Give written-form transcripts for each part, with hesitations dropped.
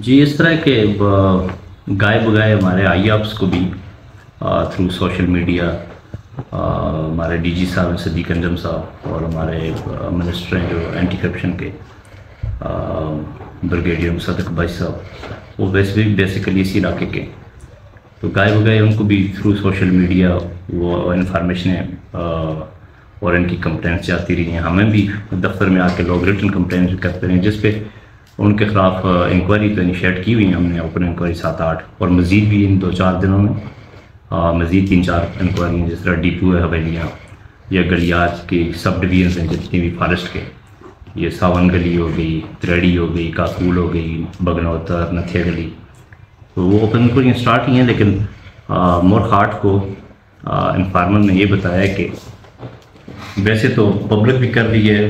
जी, इस तरह के गाए बगाए हमारे आई ऑप्स को भी थ्रू सोशल मीडिया हमारे डीजी साहब सदीक अंजम साहब और हमारे मिनिस्टर हैं जो एंटी करप्शन के ब्रिगेडियर मुसद्दक भाई साहब, वो बेसिकली इसी इलाके के, तो गाए बगाए उनको भी थ्रू सोशल मीडिया वो इन्फॉर्मेशनें और इनकी कंप्लेंट्स जाती रही हैं। हमें भी दफ्तर में आके लोग रिटन कंप्लेंट्स करते रहे जिस पे उनके ख़िलाफ़ इंक्वायरी तो इनिशिएट की हुई है हमने, ओपन इंक्वायरी 7-8 और मज़ीद भी इन 2-4 दिनों में मज़ीद 3-4 इंक्वायरी जिस तरह डिपो है, हवेलियाँ या गलियात की सब डिवीजन हैं जितनी भी फॉरेस्ट के, ये सावन गली हो गई, त्रेड़ी हो गई, काकूल हो गई, बगनौतर, नथिया गली, तो वो ओपन इंक्वायरी स्टार्ट ही हैं। लेकिन मोर हार्ट को इंफॉर्मर ने ये बताया कि वैसे तो पब्लिक भी कर रही है,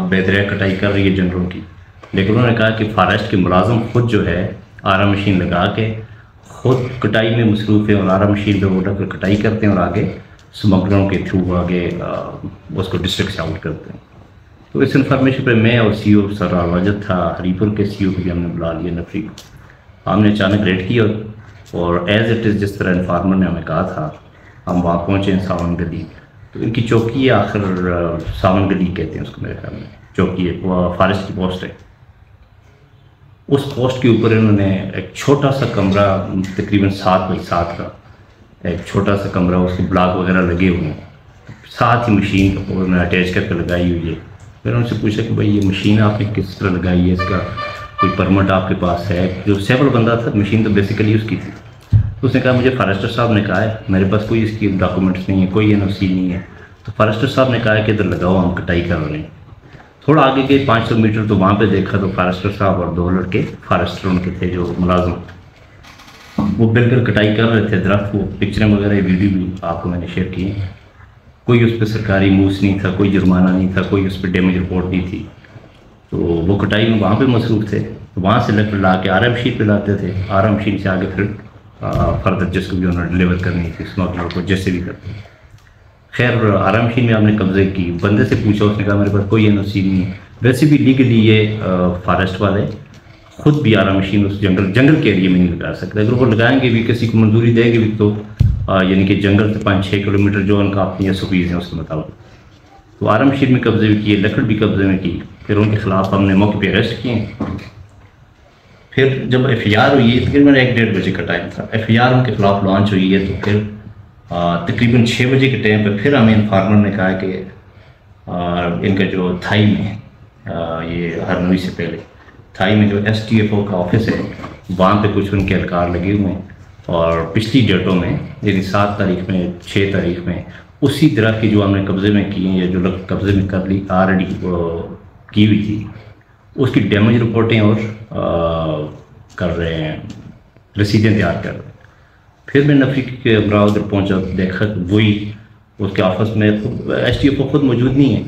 बेदरिया कटाई कर रही है जानवरों की, लेकिन उन्होंने कहा कि फॉरेस्ट के मुलाजम खुद जो है आरा मशीन लगा के खुद कटाई में मसरूफ़ है और आरा मशीन पे वो कर कटाई करते हैं और आगे स्मगलरों के थ्रू आगे उसको डिस्ट्रिक्ट से आउट करते हैं। तो इस इंफॉर्मेशन पे मैं और CEO सर वाजद था, हरीपुर के CEO को भी हमने बुला लिया, नफरी को हमने अचानक रेड किया और एज इट इज़ जिस तरह इंफॉर्मर ने हमें कहा था हम वहाँ पहुँचे सावन गली, तो इनकी चौकी है, आखिर सावन गली कहते हैं उसको मेरे ख्याल में, चौकी है, वो फॉरेस्ट की पोस्ट है। उस पोस्ट के ऊपर इन्होंने एक छोटा सा कमरा, तकरीबन 7x7 का एक छोटा सा कमरा, उसके ब्लॉक वगैरह लगे हुए हैं, साथ ही मशीन उन्होंने अटैच करके लगाई हुई है। मैंने उनसे पूछा कि भाई ये मशीन आपने किस तरह लगाई है, इसका कोई परमिट आपके पास है? जो सेवल बंदा था, मशीन तो बेसिकली उसकी थी, तो उसने कहा मुझे फॉरेस्टर साहब ने कहा है, मेरे पास कोई इसकी डॉक्यूमेंट्स नहीं है, कोई NOC नहीं है। तो फॉरेस्टर साहब ने कहा है कि इधर लगाओ, हम कटाई कर रहे हैं। थोड़ा आगे गए 500 मीटर तो वहाँ पे देखा तो फॉरेस्टर साहब और 2 लड़के फॉरेस्टर उनके थे जो मुलाजिम, वो बिल्कुल कटाई कर रहे थे दरख्त। वो पिक्चरें वगैरह वीडियो भी आपको मैंने शेयर की हैं। कोई उस पर सरकारी मूस नहीं था, कोई जुर्माना नहीं था, कोई उस पर डैमेज रिपोर्ट नहीं थी, तो वो कटाई में वहाँ पे मसरूफ़ थे। तो वहाँ से लकड़ ला के RM शीट पर लाते थे, RM शीट से आगे फिर फर्दर जिसको भी उन्होंने डिलीवर करनी थी स्मगलर को, जैसे भी करते। खैर RM शीट में हमने कब्जे की, बंदे से पूछा, उसने कहा मेरे पास कोई NOC नहीं है। वैसे भी लीगली ये फॉरेस्ट वाले खुद भी RM मशीन उस जंगल के एरिया में नहीं लगा सकते। अगर वो लगाएंगे भी, किसी को मंजूरी देंगे भी, तो यानी कि जंगल से 5-6 किलोमीटर जो उनका अपनी SOPs हैं उसके मुताबिक। तो RM मशीन में कब्जे भी किए, लकड़ भी कब्जे में की, फिर उनके खिलाफ हमने मौके पर अरेस्ट किए। फिर जब FIR हुई, तकरीबन 1-1.5 बजे का टाइम था, FIR उनके खिलाफ लॉन्च हुई है, तो फिर तकरीबन 6 बजे के टाइम पर फिर हमें इन्फॉर्मर ने कहा कि इनका जो थाई में ये हरनोई से पहले थाई में जो STFO का ऑफिस है, वहाँ पे कुछ उनके एहलकार लगे हुए हैं और पिछली डेटों में यानी 7 तारीख में, 6 तारीख में उसी तरह की जो हमने कब्जे में की हैं या जो कब्जे में कर ली ऑलरेडी की हुई थी, उसकी डैमेज रिपोर्टें और कर रहे हैं, रसीदें तैयार कर रहे हैं। फिर मैं नफरी के अमरा उधर पहुँचा, देखा वही उसके ऑफिस में STFO खुद मौजूद नहीं है,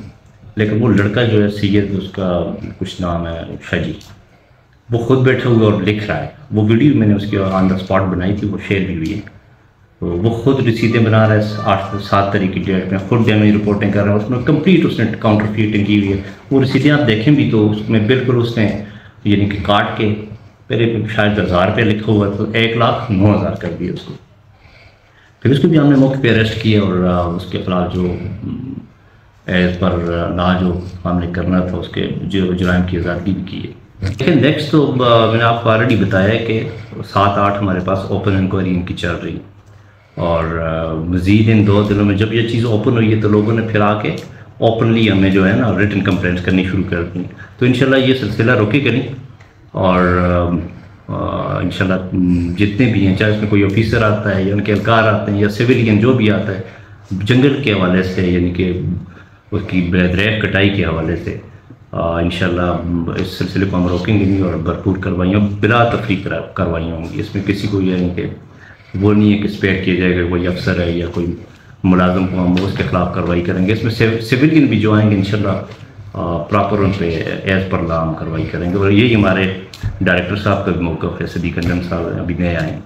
लेकिन वो लड़का जो है सैयद, उसका कुछ नाम है शाजी, वो खुद बैठा हुआ और लिख रहा है। वो वीडियो मैंने उसकी ऑन द स्पॉट बनाई थी, वो शेयर भी हुई है। तो वो खुद रसीदें बना रहा है 8-7 तारीख की डेट में, खुद डैमेज रिपोर्टिंग कर रहा है, उसमें कंप्लीट उसने काउंटर फीटिंग की हुई है। वो रसीदें आप देखें भी तो उसमें बिल्कुल उसने यानी कि काट के पहले शायद 1000 रुपये लिखा हुआ, तो 1,09,000 कर दिया उसको। फिर उसको भी हमने मौके पे अरेस्ट किया और उसके खिलाफ जो एज पर ना जो हमने करना था उसके जो जुर्म की आज़ादी भी की है। लेकिन नेक्स्ट तो मैंने आपको ऑलरेडी बताया है कि 7-8 हमारे पास ओपन इंक्वायरी इनकी चल रही, और मज़ीद इन 2 दिनों में जब ये चीज़ ओपन हुई है तो लोगों ने फिर आके ओपनली हमें जो है ना रिटन कंप्लेंट्स करनी शुरू कर दी। तो इंशाल्लाह ये सिलसिला रुकेगा नहीं, और इंशाल्लाह जितने भी हैं, चाहे उसमें कोई ऑफिसर आता है या उनके एहलकार आते हैं या सिविलियन जो भी आता है, जंगल के हवाले से यानी कि उसकी बेदरैफ कटाई के हवाले से, इंशाल्लाह इस सिलसिले को हम रोकेंगे नहीं और भरपूर कार्रवाइयाँ बिला तफरीक कार्रवाइयाँ होंगी। इसमें किसी को यानी कि वो नहीं है कि स्पेक्ट किया जाएगा कोई अफसर है या कोई मुलाजम को हम उसके खिलाफ कार्रवाई करेंगे। इसमें सिविलियन भी जो आएंगे इंशाल्लाह प्रॉपर उन पर एज़ पर लॉ हम कार्रवाई करेंगे। और यही हमारे डायरेक्टर साहब का भी मौक़िफ़ है, सदीक अंजम साहब अभी नए आए,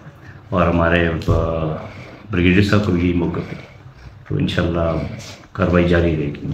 और हमारे ब्रिगेडियर साहब का भी यही मौक़िफ़ है। तो इंशाल्लाह कार्रवाई जारी रहेगी।